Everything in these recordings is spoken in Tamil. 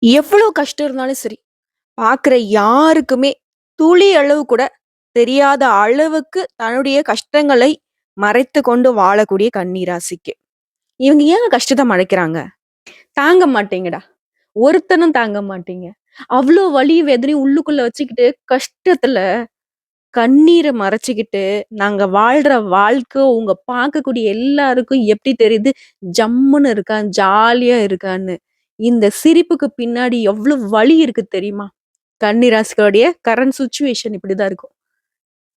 எவ்வளோ கஷ்டம் இருந்தாலும் சரி, பார்க்குற யாருக்குமே துளி அளவு கூட தெரியாத அளவுக்கு தன்னுடைய கஷ்டங்களை மறைத்துக் கொண்டு வாழக்கூடிய கன்னி ராசிக்கு. இவங்க ஏங்க கஷ்டத்த மறைக்கிறாங்க? தாங்க மாட்டீங்கடா. ஒருத்தனும் தாங்க மாட்டீங்க. அவ்ளோ வலி, வேதனையும் உள்ளுக்குள்ள வச்சுக்கிட்டு, கஷ்டத்துல கண்ணீர மறைச்சுக்கிட்டு, நாங்க வாழ்ற வாழ்க்கை உங்க பார்க்கக்கூடிய எல்லாருக்கும் எப்படி தெரியுது? ஜம்முன்னு இருக்கான், ஜாலியா இருக்கான்னு. இந்த சிரிப்புக்கு பின்னாடி எவ்ளோ வலி இருக்கு தெரியுமா? கன்னி ராசிகளுடைய கரண்ட் சிச்சுவேஷன் இப்படிதான் இருக்கும்.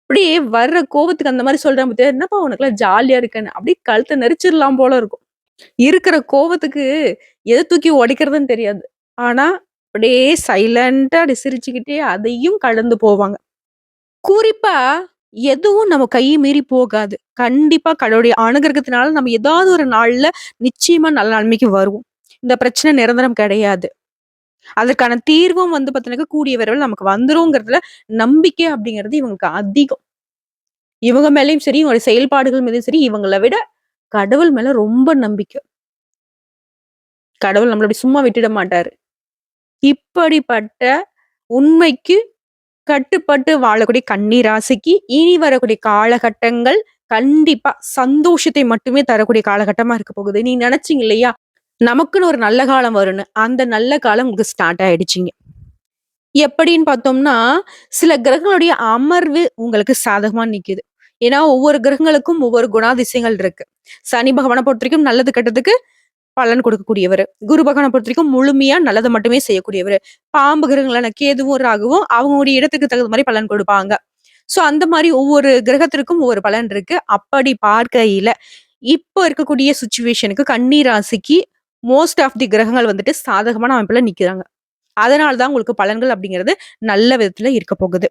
அப்படியே வர்ற கோவத்துக்கு அந்த மாரி சொல்றான் பாத்தியா, "என்னப்பா உனக்கெல்லாம் ஜாலியா இருக்கன்னு." அப்படியே கழுத்த நெரிச்சிடலாம் போல இருக்கும். இருக்கிற கோவத்துக்கு எத தூக்கி உடைக்கிறதுன்னு தெரியாது. ஆனா, அப்படியே சைலன்ட்டா அப்படி சிரிச்சுக்கிட்டே அதையும் கடந்து போவாங்க. குறிப்பா எதுவும் நம்ம கைய மீறி போகாது. கண்டிப்பா கடவுளுடைய அனுகிரகத்தினால நம்ம ஏதாவது ஒரு நாள்ல நிச்சயமா நல்ல நிலைமைக்கு வருவோம். இந்த பிரச்சனை நிரந்தரம் கிடையாது. அதற்கான தீர்வும் வந்து பார்த்தீங்கன்னாக்க கூடிய விரைவில் நமக்கு வந்துருங்கிறதுல நம்பிக்கை அப்படிங்கிறது இவங்களுக்கு அதிகம். இவங்க மேலயும் சரி, இவங்களுடைய செயல்பாடுகள் மீதும் சரி, இவங்கள விட கடவுள் மேல ரொம்ப நம்பிக்கை. கடவுள் நம்மள அப்படி சும்மா விட்டுட மாட்டாரு. இப்படிப்பட்ட உண்மைக்கு கட்டுப்பட்டு வாழக்கூடிய கன்னி ராசிக்கு இனி வரக்கூடிய காலகட்டங்கள் கண்டிப்பா சந்தோஷத்தை மட்டுமே தரக்கூடிய காலகட்டமா இருக்க போகுது. நீங்க நினைச்சீங்க இல்லையா? நமக்குன்னு ஒரு நல்ல காலம் வரும்னு. அந்த நல்ல காலம் உங்களுக்கு ஸ்டார்ட் ஆயிடுச்சுங்க. எப்படின்னு பார்த்தோம்னா, சில கிரகங்களுடைய அமர்வு உங்களுக்கு சாதகமா நிக்குது. ஏன்னா, ஒவ்வொரு கிரகங்களுக்கும் ஒவ்வொரு குணாதிசயங்கள் இருக்கு. சனி பகவான பொறுத்தவரைக்கும் நல்லது, கெட்டதுக்கு பலன் கொடுக்கக்கூடியவரு. குரு பகவான பொறுத்தவரைக்கும் முழுமையா நல்லத மட்டுமே செய்யக்கூடியவரு. பாம்பு கிரகங்களான கேதுவும், ராகுவும் அவங்களுடைய இடத்துக்கு தகுந்த மாரி பலன் கொடுப்பாங்க. ஸோ, அந்த மாரி ஒவ்வொரு கிரகத்திற்கும் ஒவ்வொரு பலன் இருக்கு. அப்படி பார்க்கையில, இப்போ இருக்கக்கூடிய சிச்சுவேஷனுக்கு கன்னி ராசிக்கு மோஸ்ட் ஆஃப் தி கிரகங்கள் வந்துட்டு சாதகமான அமைப்புல நிக்கிறாங்க. அதனால தான் உங்களுக்கு பலன்கள் அப்படிங்கிறது நல்ல விதத்துல இருக்க போகுது.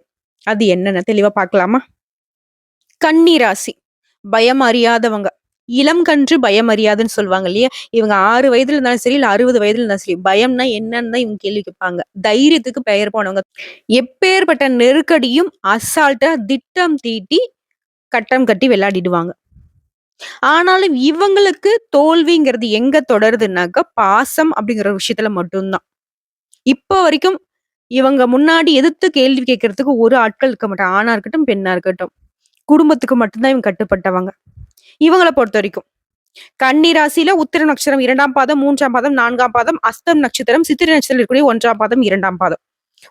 அது என்னன்னு தெளிவா பார்க்கலாமா? கன்னி ராசி. பயம் அறியாதவங்க. இளம் கன்று பயம் அறியாதுன்னு சொல்லுவாங்க இல்லையா? இவங்க 6 வயதுல இருந்தாலும் சரி, இல்ல 60 வயதுல இருந்தாலும் சரி, பயம்னா என்னன்னு தான் இவங்க கேள்வி கேட்பாங்க. தைரியத்துக்கு பெயர் போனவங்க. எப்பேர்ப்பட்ட நெருக்கடியும் அசால்ட்டா திட்டம் தீட்டி, கட்டம் கட்டி விளையாடிடுவாங்க. ஆனாலும் இவங்களுக்கு தோல்விங்கிறது எங்க தொடருதுன்னாக்க, பாசம் அப்படிங்கிற ஒரு விஷயத்துல மட்டும் தான். இப்போ வரைக்கும் இவங்க முன்னாடி எதிர்த்து கேள்வி கேட்கறதுக்கு ஒரு ஆட்கள் இருக்க மாட்டாங்க. ஆணா இருக்கட்டும், பெண்ணா இருக்கட்டும். குடும்பத்துக்கு மட்டும் தான் இவங்க கட்டுப்பட்டவங்க. இவங்கள பொறுத்தவரைக்கும். கன்னி ராசியில உத்திர நட்சத்திரம் 2ஆம் பாதம், 3ஆம் பாதம், 4ஆம் பாதம், அஸ்தம் நட்சத்திரம், சித்திரை நட்சத்திரம் இருக்கக்கூடிய 1ஆம் பாதம், 2ஆம் பாதம்.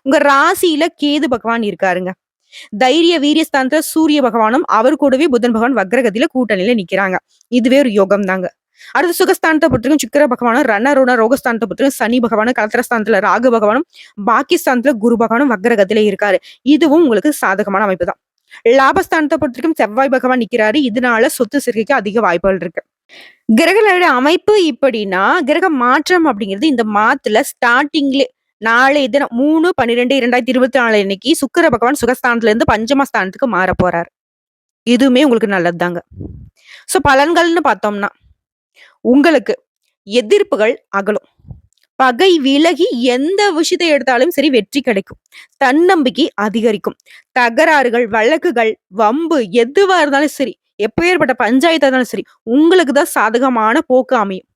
உங்க ராசியில கேது பகவான் இருக்காருங்க. தைரிய வீரிய ஸ்தானத்துல சூரிய பகவானும், அவர் கூடவே புதன் பகவான் வக்ரகதியில கூட்டணியில நிக்கிறாங்க. இதுவே ஒரு யோகம் தாங்க. அடுத்து சுகஸ்தானத்த பொறுத்தவரைக்கும் சுக்கிர பகவானும், ரணருண ரோகஸ்தானத்த பொறுத்தவரைக்கும் சனி பகவானும், கலத்திரஸ்தானத்துல ராகு பகவானும், பாக்கியஸ்தானத்துல குரு பகவானும் வக்ரகதியில இருக்காரு. இதுவும் உங்களுக்கு சாதகமான அமைப்பு தான். லாபஸ்தானத்த பொறுத்தவரைக்கும் செவ்வாய் பகவான் நிக்கிறாரு. இதனால சொத்து சேர்க்கைக்கு அதிக வாய்ப்புகள் இருக்கு. கிரகங்களோட அமைப்பு இப்படின்னா, கிரக மாற்றம் அப்படிங்கிறது இந்த மாத்துல ஸ்டார்ட்டிங்லே நாளைய தினம் 3/12/2024 அன்னைக்கு சுக்கிர பகவான் சுகஸ்தானத்துல இருந்து பஞ்சம ஸ்தானத்துக்கு மாறப் போறாரு. இதுவுமே உங்களுக்கு நல்லதுதாங்க. சோ பலன்கள்னு பார்த்தோம்னா, உங்களுக்கு எதிர்ப்புகள் அகலும். பகை விலகி எந்த விஷயத்தை எடுத்தாலும் சரி வெற்றி கிடைக்கும். தன்னம்பிக்கை அதிகரிக்கும். தகராறுகள், வழக்குகள், வம்பு எதுவா இருந்தாலும் சரி, எப்பேர்ப்பட்ட பஞ்சாயத்தா இருந்தாலும் சரி, உங்களுக்கு தான் சாதகமான போக்கு அமையும்.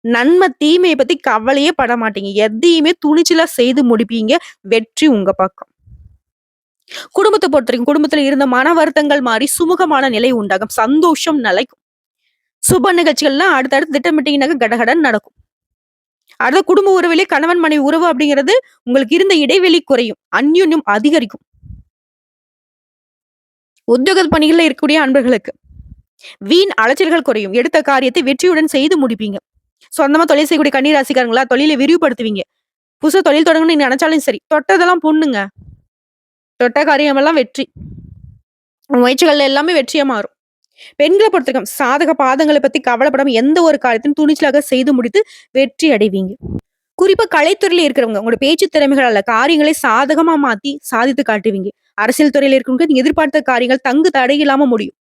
நன்மை, தீமைய பத்தி கவலையே பட மாட்டீங்க. எதையுமே துணிச்சலா செய்து முடிப்பீங்க. வெற்றி உங்க பக்கம். குடும்பத்த பொறுத்தவரைக்கும் குடும்பத்துல இருந்த மன வருத்தங்கள் மாறி சுமூகமான நிலை உண்டாகும். சந்தோஷம் நிலைக்கும். சுப நிகழ்ச்சிகள்லாம் அடுத்தடுத்து திட்டமிட்டீங்கன்னாக்க கடகடன்னு நடக்கும். அடுத்த குடும்ப உறவிலே கணவன் மனைவி உறவு அப்படிங்கிறது உங்களுக்கு இருந்த இடைவெளி குறையும். அந்யோன்யம் அதிகரிக்கும். உத்தியோக பணிகள்ல இருக்கக்கூடிய அன்பர்களுக்கு வீண் அலைச்சல்கள் குறையும். எடுத்த காரியத்தை வெற்றியுடன் செய்து முடிப்பீங்க. சொந்தமா தொழில் செய்யக்கூடிய கன்னி ராசிக்காரங்களா தொழிலை விரிவுபடுத்துவீங்க. புதுசா தொழில் தொடங்கணும்னு நீங்க நினைச்சாலும் சரி, தொட்டதெல்லாம் பொண்ணுங்க. தொட்ட காரியமெல்லாம் வெற்றி. முயற்சிகள் எல்லாமே வெற்றியா மாறும். பெண்கள பொறுத்தவரைக்கும் சாதக பாதங்கள பத்தி கவலைப்படாம எந்த ஒரு காரியத்தையும் துணிச்சலாக செய்து முடித்து வெற்றி அடைவீங்க. குறிப்பா கலைத்துறையில இருக்கிறவங்க, உங்களோட பேச்சு திறமைகளால காரியங்களை சாதகமா மாத்தி சாதித்து காட்டுவீங்க. அரசியல் துறையில இருக்கிறவங்க நீங்க எதிர்பார்த்த காரியங்கள் தங்கு தடை இல்லாம முடியும்.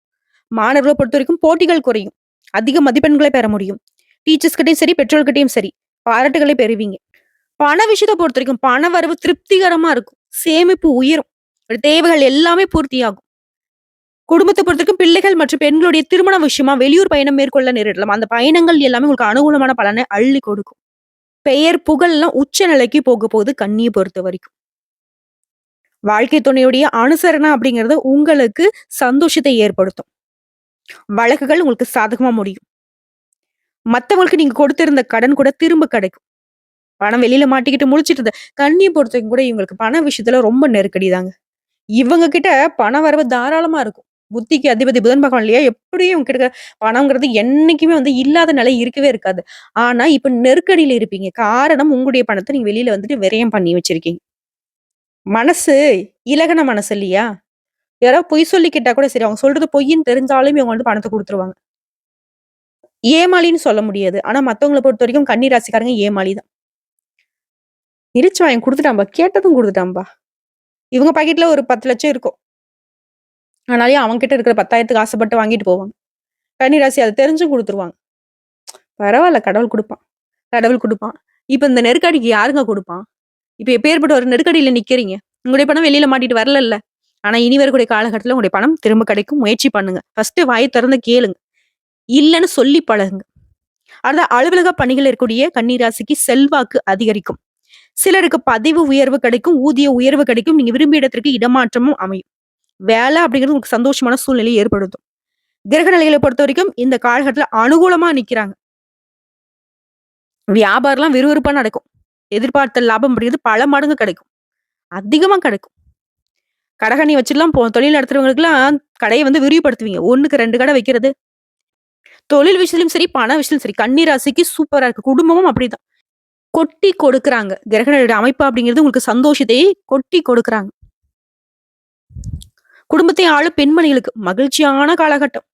மாணவர்கள பொறுத்தவரைக்கும் போட்டிகள் குறையும். அதிக மதிப்பெண்களை பெற முடியும். டீச்சர்ஸ் கிட்டயும் சரி, பெற்றோர்கிட்டயும் சரி, பாராட்டுகளை பெறுவீங்க. பண விஷயத்த பொறுத்தவரைக்கும் பண வரவு திருப்திகரமா இருக்கும். சேமிப்பு உயரும். தேவைகள் எல்லாமே பூர்த்தியாகும். குடும்பத்த பொறுத்தவரைக்கும் பிள்ளைகள் மற்றும் பெண்களுடைய திருமண விஷயமா வெளியூர் பயணம் மேற்கொள்ள நேரிடலாம். அந்த பயணங்கள் எல்லாமே உங்களுக்கு அனுகூலமான பலனை அள்ளி கொடுக்கும். பெயர், புகழ்லாம் உச்ச நிலைக்கு போக போகுது கன்னிய பொறுத்தவரைக்கும். வாழ்க்கை துணையுடைய அனுசரணை அப்படிங்கிறது உங்களுக்கு சந்தோஷத்தை ஏற்படுத்தும். வழக்குகள் உங்களுக்கு சாதகமா முடியும். மத்தவங்களுக்கு நீங்க கொடுத்திருந்த கடன் கூட திரும்ப கிடைக்கும். பணம் வெளியில மாட்டிக்கிட்டு முழிச்சிட்டு இருந்த கன்னிய பொறுத்தவரைக்கும் கூட இவங்களுக்கு பண விஷயத்துல ரொம்ப நெருக்கடி தாங்க. இவங்க கிட்ட பண வரவு தாராளமா இருக்கும். புத்திக்கு அதிபதி புதன் பகவான் இல்லையா? எப்படியும் இவங்க கிட்ட பணம்ங்கிறது என்னைக்குமே வந்து இல்லாத நிலை இருக்கவே இருக்காது. ஆனா, இப்ப நெருக்கடியில இருப்பீங்க. காரணம் உங்களுடைய பணத்த நீங்க வெளியில வந்துட்டு விரயம் பண்ணி வச்சிருக்கீங்க. மனசு இலகுன மனசு இல்லையா? யாராவது பொய் சொல்லி கேட்டா கூட சரி, அவங்க சொல்றது பொய்ன்னு தெரிஞ்சாலுமே இவங்க வந்து பணத்த குடுத்துருவாங்க. ஏமாளின்னு சொல்ல முடியாது. ஆனா, மத்தவங்கள பொறுத்தவரைக்கும் கன்னி ராசிக்காரங்க ஏமாளி தான். இளிச்சவாயன் குடுத்துட்டான்பா, கேட்டதும் குடுத்துட்டான்பா. இவங்க பாக்கெட்ல ஒரு 10,00,000 இருக்கும். ஆனாலும் அவன்கிட்ட இருக்கிற 10,000த்துக்கு ஆசைப்பட்டு வாங்கிட்டு போவாங்க. கன்னி ராசி அத தெரிஞ்சும் குடுத்துருவாங்க. பரவால்ல கடவுள் குடுப்பான். கடவுள் குடுப்பான். இப்ப இந்த நெருக்கடிக்கு யாருங்க குடுப்பான்? இப்ப எப்பேர்ப்பட்ட ஒரு நெருக்கடியில நிக்கிறீங்க. உங்களுடைய பணம் வெளியில மாட்டிட்டு வரலல்ல. ஆனா இனி வரக்கூடிய காலகட்டத்துல உங்களுடைய பணம் திரும்ப கிடைக்கும். முயற்சி பண்ணுங்க. ஃபர்ஸ்ட்டு வாய திறந்து கேளுங்க. இல்லன்னு சொல்லி பழகுங்க. அடுத்து அலுவலக பணிகள் இருக்கக்கூடிய கன்னி ராசிக்கு செல்வாக்கு அதிகரிக்கும். சிலருக்கு பதவி உயர்வு கிடைக்கும், ஊதிய உயர்வு கிடைக்கும். நீங்க விரும்பிய இடத்திற்கு இடமாற்றமும் அமையும். வேலை அப்படிங்கிறது உங்களுக்கு சந்தோஷமான சூழ்நிலையை ஏற்படுத்தும். கிரக நிலைகளை பொறுத்தவரைக்கும் இந்த காலகட்டத்துல அனுகூலமா நிக்கிறாங்க. வியாபாரம்லாம் விறுவிறுப்பா நடக்கும். எதிர்பார்த்த லாபம் அப்படிங்கிறது பல மடங்கு கிடைக்கும். அதிகமா கிடைக்கும். கடகண்ணி வச்சுலாம் தொழில் நடத்துறவங்களுக்குலாம் கடைய வந்து விரிவுபடுத்துவீங்க. 1க்கு 2 கடை வைக்கிறது. தொழில் விஷயத்திலும் சரி, பண விஷயத்திலும் சரி, கன்னி ராசிக்கு சூப்பரா இருக்கு. குடும்பமும் அப்படிதான். கொட்டி கொடுக்குறாங்க. கிரகணோட அமைப்பு அப்படிங்கிறது உங்களுக்கு சந்தோஷத்தை கொட்டி கொடுக்குறாங்க. குடும்பத்தை ஆளும் பெண்மணிகளுக்கு மகிழ்ச்சியான காலகட்டம்.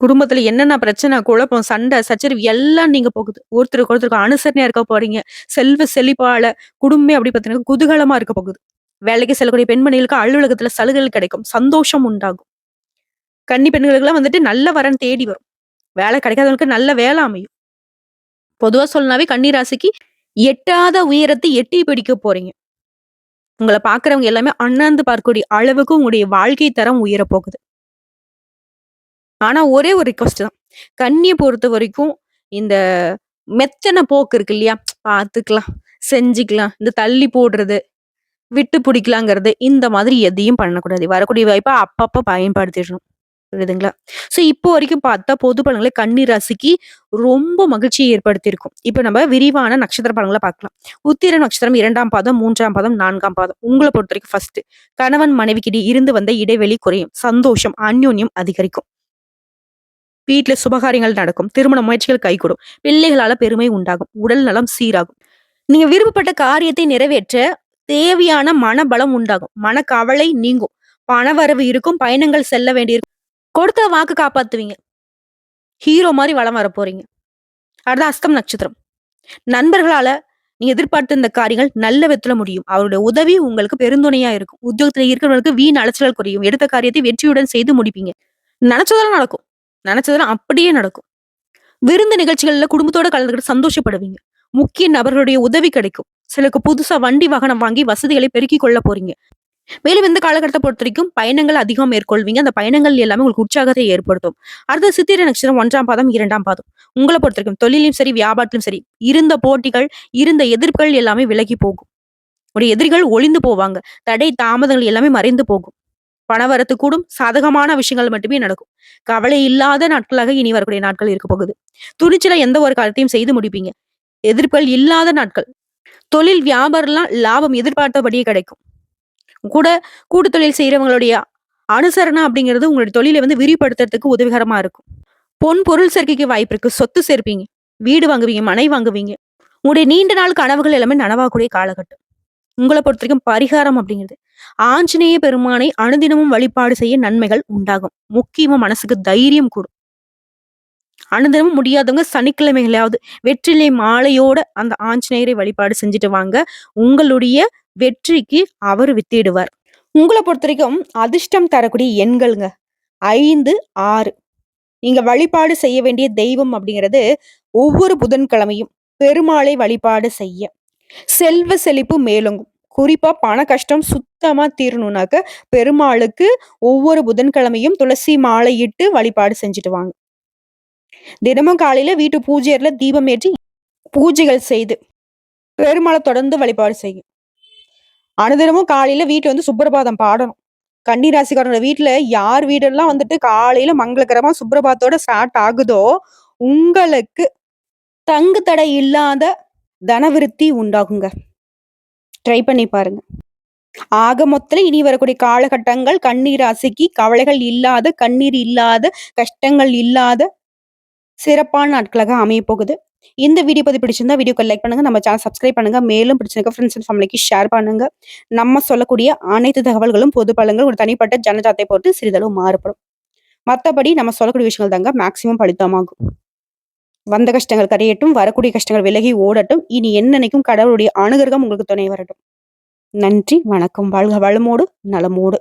குடும்பத்துல என்னென்ன பிரச்சனை, குழப்பம், சண்டை, சச்சரவு எல்லாம் நீங்க போகுது. ஒருத்தருக்கு ஒருத்தருக்கு அனுசரணையா இருக்க போறீங்க. செல்வ செழிப்பால குடும்பமே அப்படி பார்த்தீங்கன்னா குதூகலமா இருக்க போகுது. வேலைக்கு செல்லக்கூடிய பெண்மணிகளுக்கு அலுவலகத்துல சலுகைகள் கிடைக்கும். சந்தோஷம் உண்டாகும். கன்னி பெண்களுக்கெல்லாம் வந்துட்டு நல்ல வரன் தேடி வரும். வேலை கிடைக்காதவங்களுக்கு நல்ல வேலை அமையும். பொதுவா சொல்லனாவே கன்னி ராசிக்கு எட்டாத உயரத்தை எட்டி பிடிக்க போறீங்க. உங்கள பார்க்கிறவங்க எல்லாமே அண்ணாந்து பார்க்கக்கூடிய அளவுக்கு உங்களுடைய வாழ்க்கை தரம் உயரப் போகுது. ஆனா ஒரே ஒரு ரிக்வெஸ்ட் தான். கன்னிய பொறுத்தவரைக்கும் இந்த மெத்தன போக்கு இருக்கு இல்லையா? பார்த்துக்கலாம், செஞ்சுக்கலாம், இந்த தள்ளி போடுறது, விட்டு பிடிக்கலாங்கிறது, இந்த மாதிரி எதையும் பண்ணக்கூடாது. வரக்கூடிய வாய்ப்ப அப்பப்ப பயன்படுத்திடணும். புரியுதுங்களா? ஸோ இப்போ வரைக்கும் பார்த்தா பொது பலன்கள கன்னி ராசிக்கு ரொம்ப மகிழ்ச்சியை ஏற்படுத்தியிருக்கும். இப்ப நம்ம விரிவான நட்சத்திர பலன்கள பார்க்கலாம். உத்திர நட்சத்திரம் 2ஆம் பாதம், 3ஆம் பாதம், 4ஆம் பாதம். உங்கள பொறுத்தவரைக்கும் ஃபர்ஸ்ட் கணவன் மனைவிக்கிடையே இருந்து வந்த இடைவெளி குறையும். சந்தோஷம், அந்யோன்யம் அதிகரிக்கும். வீட்ல சுபகாரியங்கள் நடக்கும். திருமண முயற்சிகள் கைகூடும். பிள்ளைகளால பெருமை உண்டாகும். உடல் நலம் சீராகும். நீங்க விருப்பப்பட்ட காரியத்தை நிறைவேற்ற தேவையான மனபலம் உண்டாகும். மனக்கவலை நீங்கும். பணவரவு இருக்கும். பயணங்கள் செல்ல வேண்டியிருக்கும். கொடுத்த வாக்கு காப்பாத்துவீங்க. ஹீரோ மாரி வலம் வரப் போறீங்க. அடுத்து அஸ்தம் நட்சத்திரம். நண்பர்களால நீங்க எதிர்பார்த்த இந்த காரியங்கள் நல்ல விதத்துல முடியும். அவருடைய உதவி உங்களுக்கு பெருந்துணையா இருக்கும். உத்தியோகத்துல இருக்கிறவங்களுக்கு வீண் அலைச்சல் குறையும். எடுத்த காரியத்தை வெற்றியுடன் செய்து முடிப்பீங்க. நினைச்சதெல்லாம் நடக்கும். நினைச்சதெல்லாம் அப்படியே நடக்கும். விருந்து நிகழ்ச்சிகள்ல குடும்பத்தோட கலந்துக்கிட்டு சந்தோஷப்படுவீங்க. முக்கிய நபர்களுடைய உதவி கிடைக்கும். சிலருக்கு புதுசா வண்டி வாகனம் வாங்கி வசதிகளை பெருக்கிக் கொள்ள போறீங்க. மேலும் இந்த காலகட்டத்தை பொறுத்தவரைக்கும் பயணங்கள் அதிகம் மேற்கொள்வீங்க. அந்த பயணங்கள் எல்லாமே உங்களுக்கு உற்சாகத்தை ஏற்படுத்தும். அடுத்து சித்திரை நட்சத்திரம் 1ஆம் பாதம், 2ஆம் பாதம். உங்கள பொறுத்தவரைக்கும் தொழிலும் சரி, வியாபாரத்திலும் சரி, இருந்த போட்டிகள், இருந்த எதிர்ப்புகள் எல்லாமே விலகி போகும். உடைய எதிரிகள் ஒளிந்து போவாங்க. தடை, தாமதங்கள் எல்லாமே மறைந்து போகும். பணவரத்து கூடும். சாதகமான விஷயங்கள் மட்டுமே நடக்கும். கவலை இல்லாத நாட்களாக இனி வரக்கூடிய நாட்கள் இருக்க போகுது. துணிச்சலா எந்த ஒரு காரியத்தையும் செய்து முடிப்பீங்க. எதிர்ப்புகள் இல்லாத நாட்கள். தொழில் வியாபாரம்லாம் லாபம் எதிர்பார்த்தபடியே கிடைக்கும். கூட கூட்டு தொழில் செய்றவங்களுடைய அனுசரணை அப்படிங்கிறது உங்களுடைய தொழிலை வந்து விரிவுபடுத்துறதுக்கு உதவிகரமா இருக்கும். பொன் பொருள் சேர்க்கைக்கு வாய்ப்பு இருக்கு. சொத்து சேர்ப்பீங்க. வீடு வாங்குவீங்க, மனை வாங்குவீங்க. உங்களுடைய நீண்ட நாள் கனவுகள் எல்லாமே நனவாகக்கூடிய காலகட்டம். உங்கள பொறுத்தவரைக்கும் பரிகாரம் அப்படிங்கிறது ஆஞ்சநேய பெருமானை அனுதினமும் வழிபாடு செய்ய நன்மைகள் உண்டாகும். முக்கியமா மனசுக்கு தைரியம் கூடும். அனுதினமும் முடியாதவங்க சனிக்கிழமைகளாவது வெற்றிலை மாலையோட அந்த ஆஞ்சநேயரை வழிபாடு செஞ்சுட்டு வாங்க. உங்களுடைய வெற்றிக்கு அவர் வித்திடுவார். உங்கள பொறுத்தவரைக்கும் அதிர்ஷ்டம் தரக்கூடிய எண்கள்ங்க 5, 6. நீங்க வழிபாடு செய்ய வேண்டிய தெய்வம் அப்படிங்கிறது ஒவ்வொரு புதன்கிழமையும் பெருமாளை வழிபாடு செய்ய செல்வ செழிப்பு மேலோங்கும். குறிப்பா பண கஷ்டம் சுத்தமா தீரணும்னாக்க பெருமாளுக்கு ஒவ்வொரு புதன்கிழமையும் துளசி மாலையிட்டு வழிபாடு செஞ்சுட்டு வாங்க. தினமும் காலையில வீட்டு பூஜை அறையில தீபம் ஏற்றி பூஜைகள் செய்து பெருமாளை தொடர்ந்து வழிபாடு செய்யும். அனுதினமும் காலையில வீட்டுல வந்து சுப்பிரபாதம் பாடணும். கன்னி ராசிக்காரங்களோட வீட்டுல யார் வீடெல்லாம் வந்துட்டு காலையில மங்களகரமா சுப்பிரபாதத்தோட ஸ்டார்ட் ஆகுதோ உங்களுக்கு தங்கு தடை இல்லாத தனவிருத்தி உண்டாகுங்க. ட்ரை பண்ணி பாருங்க. ஆக மொத்தத்துல இனி வரக்கூடிய காலகட்டங்கள் கன்னி ராசிக்கு கவலைகள் இல்லாத, கண்ணீர் இல்லாத, கஷ்டங்கள் இல்லாத சிறப்பான நாட்களாக அமைய போகுது. இந்த வீடியோ பத்தி பிடிச்சிருந்தா வீடியோக்கு லைக் பண்ணுங்க. நம்ம சேனல் சப்ஸ்கிரைப் பண்ணுங்க. மேலும் பிடிச்சிருக்க ஃப்ரெண்ட்ஸ் அண்ட் ஃபேமிலிக்கு ஷேர் பண்ணுங்க. நம்ம சொல்லக்கூடிய அனைத்து தகவல்களும் பொது பலன்கள் ஒரு தனிப்பட்ட ஜனஜாத்தை பொறுத்து சிறிதளவு மாறுபடும். மத்தபடி நம்ம சொல்லக்கூடிய விஷயங்கள் தாங்க மேக்சிமம் பலிதமாகும். வந்த கஷ்டங்கள் கரையட்டும், வரக்கூடிய கஷ்டங்கள் விலகி ஓடட்டும். இனி என்னன்னைக்கும் கடவுளுடைய அனுகிரகம் உங்களுக்கு துணை வரட்டும். நன்றி, வணக்கம். வாழ்க வளமோடு, நலமோடு.